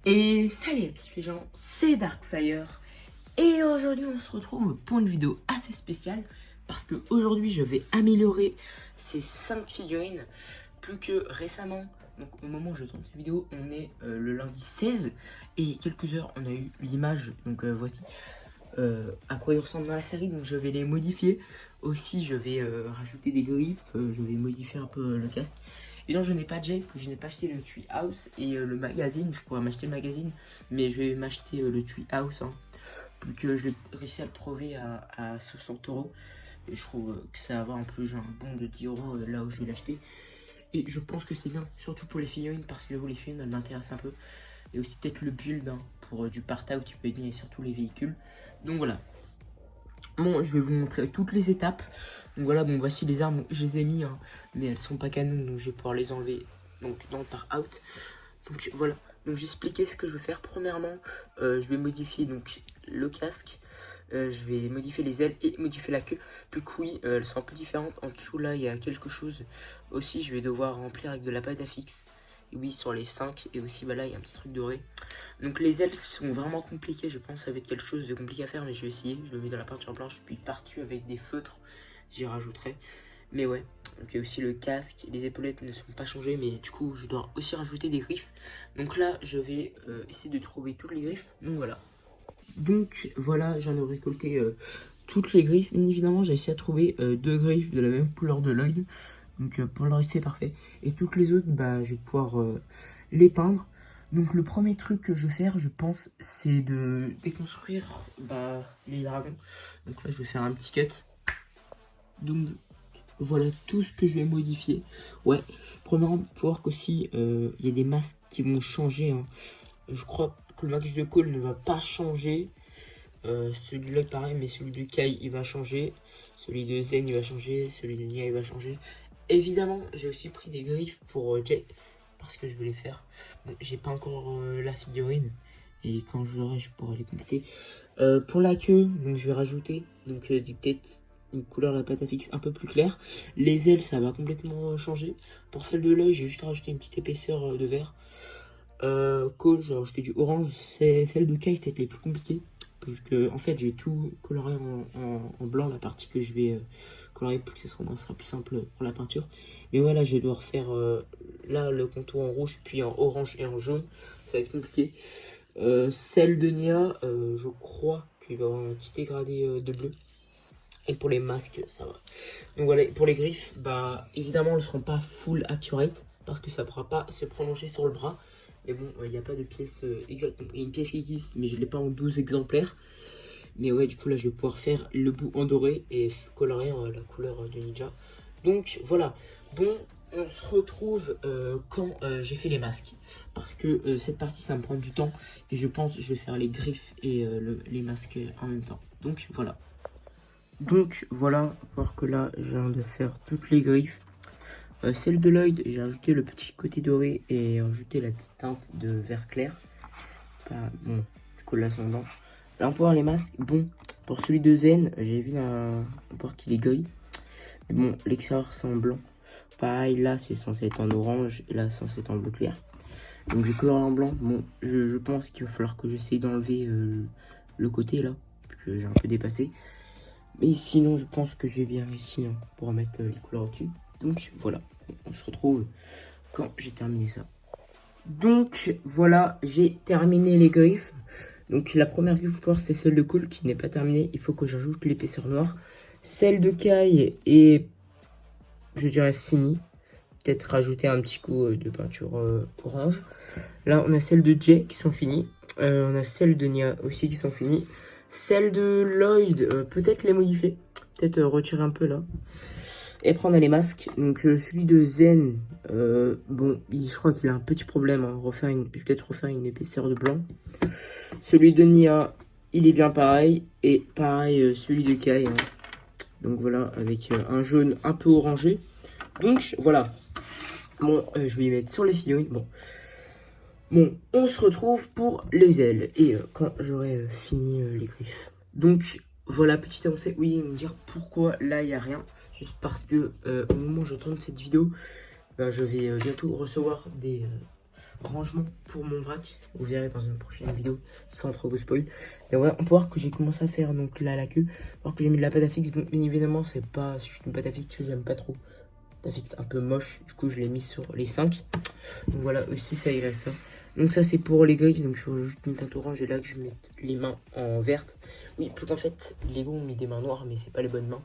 Et salut à tous les gens, c'est Darkfire. Et aujourd'hui on se retrouve pour une vidéo assez spéciale. Parce que aujourd'hui je vais améliorer ces 5 figurines. Plus que récemment, donc au moment où je tourne cette vidéo, on est le lundi 16. Et quelques heures on a eu l'image, donc voici à quoi ils ressemblent dans la série. Donc je vais les modifier. Aussi je vais rajouter des griffes, je vais modifier un peu le casque. Et non, je n'ai pas de gel, je n'ai pas acheté le Treehouse et le magazine. Je pourrais m'acheter le magazine, mais je vais m'acheter le Treehouse. Hein, plus que je l'ai réussi à le trouver à 60 €. Et je trouve que ça va un peu, genre un bon de 10 € là où je vais l'acheter. Et je pense que c'est bien, surtout pour les figurines, parce que j'avoue, les figurines, elles m'intéressent un peu. Et aussi peut-être le build hein, pour du part-out, tu peux gagner surtout les véhicules. Donc voilà. Bon, je vais vous montrer toutes les étapes. Donc voilà, bon, voici les armes, je les ai mis, hein, mais elles sont pas canon, donc je vais pouvoir les enlever donc dans le par out. Donc voilà, donc j'ai expliqué ce que je vais faire. Premièrement, je vais modifier donc le casque, je vais modifier les ailes et modifier la queue. Puis oui, elles sont un peu différentes. En dessous là, il y a quelque chose aussi, je vais devoir remplir avec de la pâte à fixe. Et oui, sur les 5, et aussi bah là, il y a un petit truc doré. Donc les ailes sont vraiment compliquées, je pense, avec quelque chose de compliqué à faire, mais je vais essayer. Je le mets dans la peinture blanche, puis par-dessus avec des feutres, j'y rajouterai. Mais ouais, donc il y a aussi le casque, les épaulettes ne sont pas changées, mais du coup je dois aussi rajouter des griffes. Donc là, je vais essayer de trouver toutes les griffes, donc voilà. Donc voilà, j'en ai récolté toutes les griffes. Bien évidemment, j'ai essayé de trouver 2 griffes de la même couleur de l'œil. Donc pour le reste, c'est parfait. Et toutes les autres, bah, je vais pouvoir les peindre. Donc le premier truc que je vais faire, je pense, c'est de déconstruire bah, les dragons. Donc là, je vais faire un petit cut. Donc voilà tout ce que je vais modifier. Ouais, premièrement, il faut voir qu'aussi, il y a des masques qui vont changer. Hein. Je crois que le max de Cole ne va pas changer. Celui-là pareil, mais celui de Kai il va changer. Celui de Zen il va changer. Celui de Nia il va changer. Évidemment, j'ai aussi pris des griffes pour Jay. Parce que je vais les faire. Bon, j'ai pas encore la figurine. Et quand je l'aurai, je pourrai les compléter. Pour la queue, donc je vais rajouter donc peut-être une couleur de la pâte à fixe un peu plus claire. Les ailes, ça va complètement changer. Pour celle de l'œil, j'ai juste rajouté une petite épaisseur de vert. Cole, j'ai rajouté du orange. C'est celle de Kai, c'est les plus compliquées. Parce que en fait, j'ai tout coloré en blanc, la partie que je vais colorer pour que ce sera plus simple pour la peinture. Mais voilà, je vais devoir faire là le contour en rouge, puis en orange et en jaune. Ça va être compliqué. Celle de Nia, je crois qu'il va y avoir un petit dégradé de bleu. Et pour les masques, ça va. Donc voilà, pour les griffes, bah évidemment, elles ne seront pas full accurate parce que ça ne pourra pas se prolonger sur le bras. Mais bon, il n'y a pas de pièce exacte. Il y a une pièce qui existe, mais je ne l'ai pas en 12 exemplaires. Mais ouais, du coup, là, je vais pouvoir faire le bout en doré et colorer la couleur de Ninja. Donc voilà. Bon, on se retrouve quand j'ai fait les masques. Parce que cette partie, ça me prend du temps. Et je pense que je vais faire les griffes et les masques en même temps. Donc voilà. Donc voilà, voir que là, je viens de faire toutes les griffes. Celle de Lloyd, j'ai ajouté le petit côté doré et ajouté la petite teinte de vert clair. Bon, du coup là c'est en blanche. Là on peut voir les masques. Bon, pour celui de Zen, j'ai vu on peut voir qu'il est gris. Mais bon, l'extérieur c'est en blanc. Pareil, là c'est censé être en orange et là c'est censé être en bleu clair. Donc j'ai coloré en blanc. Bon, je pense qu'il va falloir que j'essaye d'enlever le côté là, que j'ai un peu dépassé. Mais sinon, je pense que j'ai bien réussi hein, pour mettre les couleurs au-dessus. Donc voilà, on se retrouve quand j'ai terminé ça. Donc voilà, j'ai terminé les griffes. Donc la première griffe pour c'est celle de Cole qui n'est pas terminée. Il faut que j'ajoute l'épaisseur noire. Celle de Kai est, je dirais, finie. Peut-être rajouter un petit coup de peinture orange. Là, on a celle de Jay qui sont finies. On a celle de Nia aussi qui sont finies. Celle de Lloyd, peut-être les modifier. Peut-être retirer un peu là. Et après, on a les masques. Donc, celui de Zen, bon, je crois qu'il a un petit problème. Hein. Je vais peut-être refaire une épaisseur de blanc. Celui de Nia, il est bien pareil. Et pareil, celui de Kai. Hein. Donc, voilà, avec un jaune un peu orangé. Donc, voilà. Bon, je vais y mettre sur les figurines. Bon, on se retrouve pour les ailes. Et quand j'aurai fini les griffes. Donc, voilà, petite avancée. Oui, ils vont me dire pourquoi là il n'y a rien. Juste parce que au moment où je tourne cette vidéo, bah, je vais bientôt recevoir des rangement pour mon vrac. Vous verrez dans une prochaine vidéo sans trop vous spoil. Mais ouais, on peut voir que j'ai commencé à faire donc là la queue. Alors que j'ai mis de la pâte à fixe. Donc bien évidemment, c'est pas si je une pâte à fixe que j'aime pas trop. Pâte à fixe un peu moche. Du coup, je l'ai mis sur les 5. Donc voilà, aussi ça irait ça. Donc ça c'est pour les griffes, donc il faut juste une teinte orange et là que je mette les mains en verte. Oui, plus qu'en fait, les Lego ont mis des mains noires mais c'est pas les bonnes mains.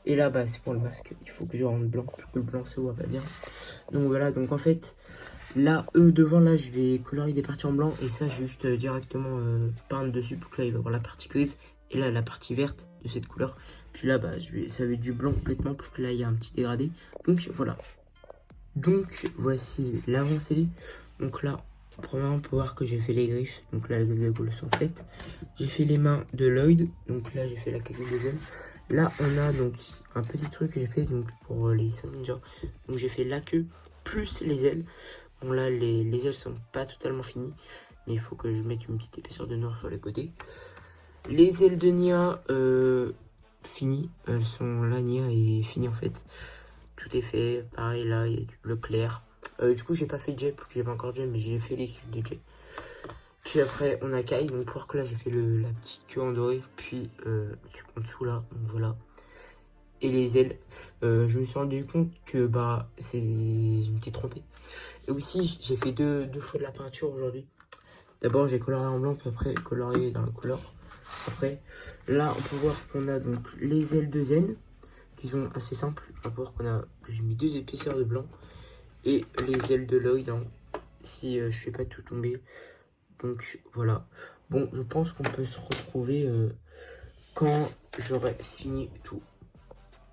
Et là bah c'est pour le masque, il faut que je rende blanc pour que le blanc se voit pas bien. Donc voilà, donc en fait, là devant là je vais colorier des parties en blanc et ça juste directement peindre dessus pour que là il va avoir la partie grise. Et là la partie verte de cette couleur. Puis là bah ça va être du blanc complètement pour que là il y a un petit dégradé. Donc voilà. Donc voici l'avancée. Donc là, premièrement, on peut voir que j'ai fait les griffes. Donc là, les griffes sont faites. J'ai fait les mains de Lloyd. Donc là, j'ai fait la cagoule de Zen. Là, on a donc un petit truc que j'ai fait donc, pour les 5 ninjas. Donc j'ai fait la queue plus les ailes. Bon là, les ailes sont pas totalement finies. Mais il faut que je mette une petite épaisseur de noir sur les côtés. Les ailes de Nia, finies. Elles sont là, Nia est finie en fait. Tout est fait, pareil là, il y a du bleu clair. Du coup, j'ai pas fait Jay, parce que j'ai pas encore Jay, mais j'ai fait l'équipe de Jay. Puis après, on a Kai, donc pour voir que là, j'ai fait la petite queue en doré, puis en dessous là, donc voilà. Et les ailes, je me suis rendu compte que bah, je m'étais trompé. Et aussi, j'ai fait deux fois de la peinture aujourd'hui. D'abord, j'ai coloré en blanc, puis après, coloré dans la couleur. Après, là, on peut voir qu'on a donc les ailes de Zen, qui sont assez simples. On peut voir que j'ai mis 2 épaisseurs de blanc et les ailes de Lloyd hein, si je fais pas tout tomber. Donc voilà. Bon, je pense qu'on peut se retrouver quand j'aurai fini tout.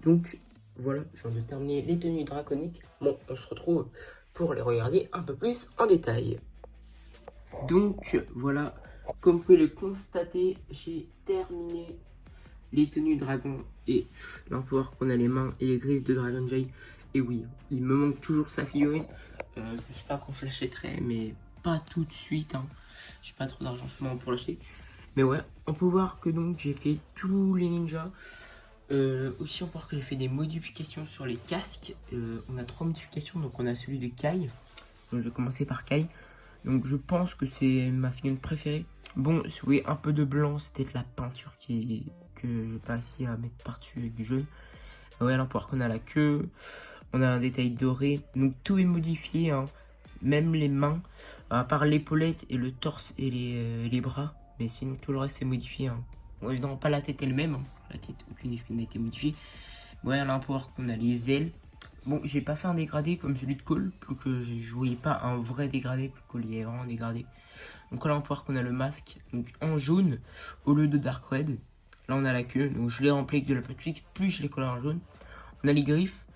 Donc voilà, je viens de terminer les tenues draconiques. Bon, on se retrouve pour les regarder un peu plus en détail. Donc voilà, comme vous pouvez le constater, j'ai terminé les tenues dragon et là on peut voir qu'on a les mains et les griffes de Dragon Jay. Et oui, il me manque toujours sa figurine. Je sais pas quand je l'achèterai, mais pas tout de suite. Hein. J'ai pas trop d'argent en ce moment pour l'acheter. Mais ouais, on peut voir que donc j'ai fait tous les ninjas. Aussi on peut voir que j'ai fait des modifications sur les casques. On a 3 modifications, donc on a celui de Kai. Donc je vais commencer par Kai. Donc je pense que c'est ma figurine préférée. Bon, si vous voyez un peu de blanc, c'était de la peinture que j'ai pas réussi à mettre par-dessus avec du jaune. Ouais, alors pour qu'on a la queue, on a un détail doré. Donc tout est modifié, hein. Même les mains, à part l'épaulette et le torse et les bras. Mais sinon tout le reste est modifié. Hein. Bon, évidemment pas la tête elle-même. Hein. La tête, aucune n'a été modifiée. Ouais, là on peut voir qu'on a les ailes. Bon, j'ai pas fait un dégradé comme celui de Cole, plus que je voyais pas un vrai dégradé, plus que il est vraiment dégradé. Donc là on peut voir qu'on a le masque donc en jaune au lieu de Dark Red. Là on a la queue, donc je l'ai rempli avec de la pâte fixe, puis je l'ai coloré en jaune. On a les griffes,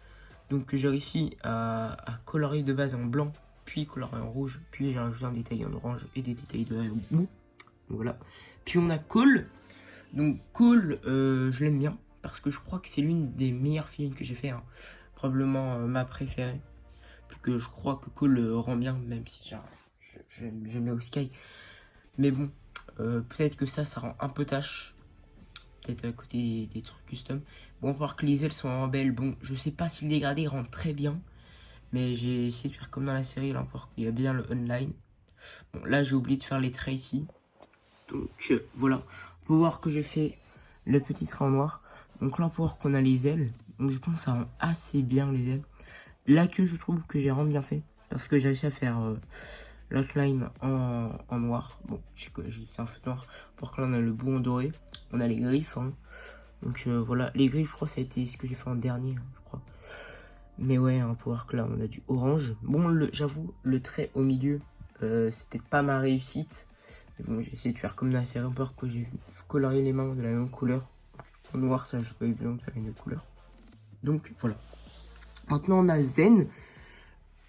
donc j'ai réussi à colorier de base en blanc, puis colorier en rouge, puis j'ai rajouté un détail en orange et des détails de au bout. Donc voilà. Puis on a Cole, donc Cole je l'aime bien, parce que je crois que c'est l'une des meilleures figurines que j'ai fait. Hein. Probablement ma préférée. Parce que je crois que Cole rend bien, même si j'aime bien aussi Sky. Mais bon, peut-être que ça rend un peu tâche. Peut-être à côté des trucs custom. Bon, on va voir que les ailes sont en belle. Bon, je sais pas si le dégradé rend très bien. Mais j'ai essayé de faire comme dans la série. Là, on peut voir qu'il y a bien le online. Bon, là, j'ai oublié de faire les traits ici. Donc, voilà. On peut voir que j'ai fait le petit trait en noir. Donc là, on peut voir qu'on a les ailes. Donc, je pense que ça rend assez bien les ailes. La queue, je trouve que j'ai vraiment bien fait. Parce que j'ai réussi à faire l'outline en noir. Bon, j'ai fait un feu noir. Pour que là, on a le bout en doré. On a les griffes. Hein. Donc voilà. Les griffes, je crois, ça a été ce que j'ai fait en dernier, hein, je crois. Mais ouais, on peut voir que là, on a du orange. Bon, j'avoue, le trait au milieu, c'était pas ma réussite. Mais bon, j'ai essayé de faire comme dans la série. On peut voir que j'ai colorié les mains de la même couleur. En noir, ça, j'ai pas eu besoin de faire une autre couleur. Donc voilà. Maintenant, on a Zen,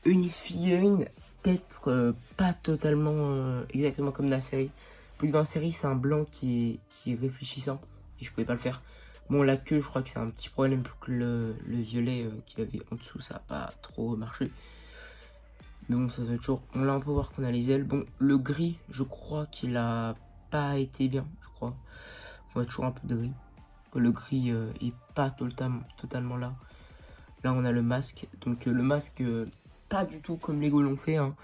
une figurine peut-être pas totalement exactement comme dans la série. Plus que dans la série, c'est un blanc qui est réfléchissant et je pouvais pas le faire. Bon, la queue, je crois que c'est un petit problème plus que le violet qu'il y avait en dessous, ça n'a pas trop marché. Mais bon, ça fait toujours. Bon, là, on peut voir qu'on a les ailes. Bon, le gris, je crois qu'il a pas été bien, je crois. On voit toujours un peu de gris. Le gris est pas totalement là. Là, on a le masque. Donc, le masque, pas du tout comme Lego l'ont fait. Hein.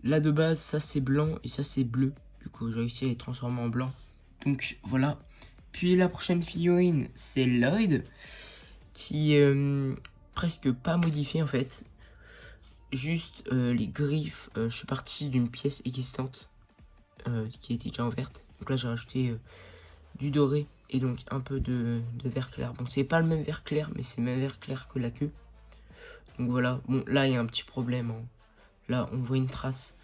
Là de base, ça c'est blanc et ça c'est bleu. Du coup, j'ai réussi à les transformer en blanc. Donc voilà. Puis la prochaine figurine, c'est Lloyd, qui est presque pas modifié en fait. Juste les griffes, je suis parti d'une pièce existante qui était déjà en verte. Donc là j'ai rajouté du doré et donc un peu de vert clair. Bon, c'est pas le même vert clair, mais c'est le même vert clair que la queue. Donc voilà, bon là il y a un petit problème, hein. Là on voit une trace.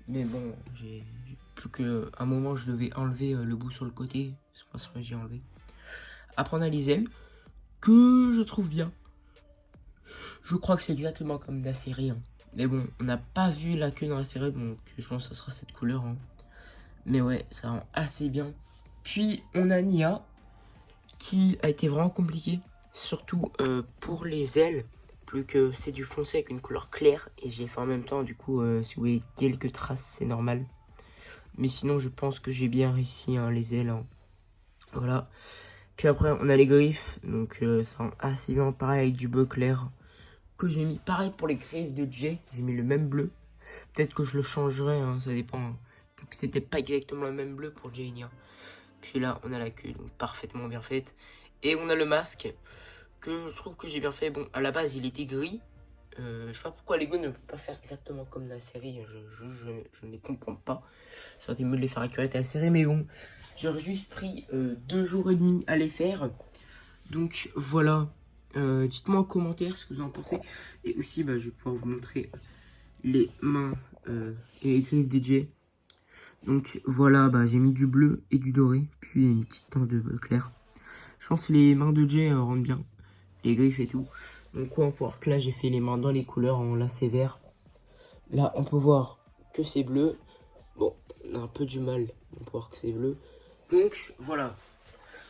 Mais bon, j'ai plus qu'un moment je devais enlever le bout sur le côté. C'est pas ça que j'ai enlevé. Après on a les ailes, que je trouve bien. Je crois que c'est exactement comme la série, hein. Mais bon, on n'a pas vu la queue dans la série, donc je pense que ça sera cette couleur, hein. Mais ouais, ça rend assez bien. Puis on a Nia, qui a été vraiment compliqué. Surtout pour les ailes, plus que c'est du foncé avec une couleur claire. Et j'ai fait en même temps, du coup, si vous voyez quelques traces, c'est normal. Mais sinon, je pense que j'ai bien réussi, hein, les ailes, hein. Voilà. Puis après, on a les griffes. Donc, ça rend assez bien, pareil, avec du bleu clair. Que j'ai mis, pareil pour les griffes de Jay. J'ai mis le même bleu. Peut-être que je le changerai, hein, ça dépend. Hein. Que c'était pas exactement le même bleu pour Jay et Nia. Puis là, on a la queue, donc parfaitement bien faite. Et on a le masque, que je trouve que j'ai bien fait. Bon, à la base, il était gris. Je sais pas pourquoi Lego ne peut pas faire exactement comme la série. Je ne les comprends pas. Ça aurait été mieux de les faire accurate à la série, mais bon. J'aurais juste pris 2 jours et demi à les faire. Donc voilà. Dites-moi en commentaire ce que vous en pensez. Et aussi, bah, je vais pouvoir vous montrer les mains et les griffes DJ. Donc voilà, bah, j'ai mis du bleu et du doré, puis une petite teinte de bleu clair. Je pense que les mains de Jay rendent bien, les griffes et tout. Donc ouais, on peut voir que là j'ai fait les mains dans les couleurs, là c'est vert. Là on peut voir que c'est bleu. Bon, on a un peu du mal, on peut voir que c'est bleu. Donc voilà,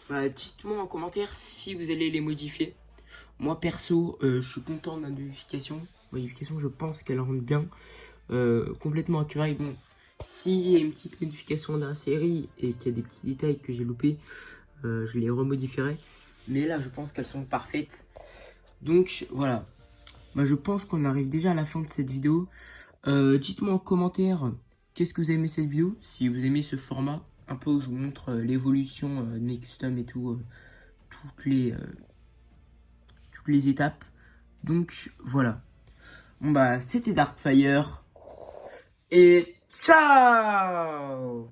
bah, dites-moi en commentaire si vous allez les modifier. Moi perso, je suis content de la modification. Modification, je pense qu'elle rentre bien. Complètement accurate. Bon, s'il y a une petite modification dans la série et qu'il y a des petits détails que j'ai loupés, je les remodifierai. Mais là, je pense qu'elles sont parfaites. Donc, voilà. Bah, je pense qu'on arrive déjà à la fin de cette vidéo. Dites-moi en commentaire qu'est-ce que vous aimez cette vidéo. Si vous aimez ce format, un peu où je vous montre l'évolution de mes customs et tout, toutes les étapes. Donc, voilà. Bon, bah, c'était Darkfire. Et ciao!